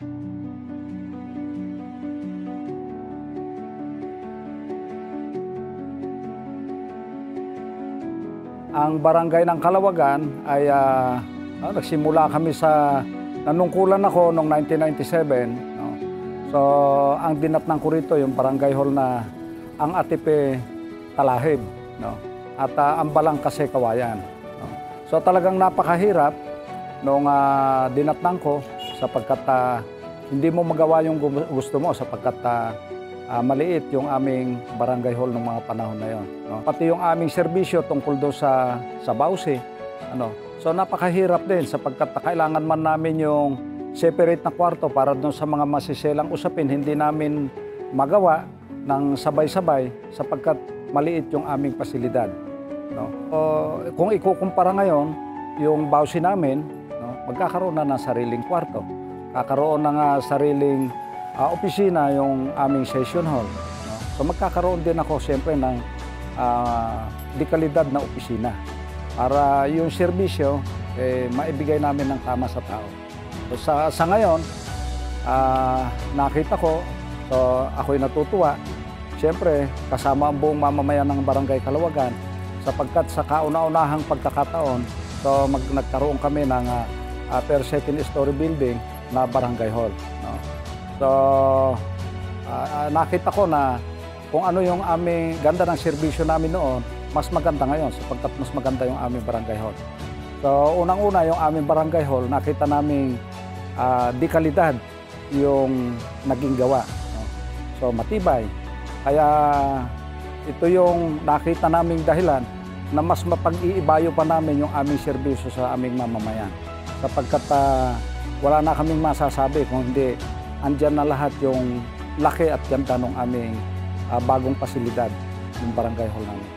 Ang barangay ng Kalawagan ay nagsimula kami sa nanungkulan ako noong 1997. No? So ang dinatnan ko rito yung barangay hall na ang ATP Talahib, no? At ang Balangkase Kawayan. No? So talagang napakahirap noong dinatnan ko sapagkat hindi mo magawa yung gusto mo sapagkat maliit yung aming barangay hall ng mga panahon na yon. No? Pati yung aming serbisyo tungkol doon sa Bausi. So napakahirap din sapagkat kailangan man namin yung separate na kwarto para doon sa mga masiselang usapin. Hindi namin magawa ng sabay-sabay sapagkat maliit yung aming pasilidad. No? Kung ikukumpara ngayon, yung Bausi namin, no, magkakaroon na ng sariling kwarto. Kakaroon na sariling opisina yung aming session hall. No? So magkakaroon din ako siyempre ng dekalidad na opisina para yung serbisyo maibigay namin ng tama sa tao. So sa ngayon, nakita ko, so ako'y natutuwa. Siyempre, kasama ang buong mamamayan ng Barangay Kalawagan sapagkat sa kauna-unahang pagkakataon, so nagkaroon kami ng per second story building na barangay hall. No? So, nakita ko na kung ano yung aming ganda ng serbisyo namin noon, mas maganda ngayon sapagkat mas maganda yung aming barangay hall. So, unang-una yung aming barangay hall, nakita naming dekalidad yung naging gawa. No? So, matibay. Kaya ito yung nakita naming dahilan na mas mapag-iibayo pa namin yung aming serbisyo sa aming mamamayan. Sapagkat wala na kaming masasabi kung hindi andyan na lahat yung laki at ganda ng aming bagong pasilidad ng barangay hall namin.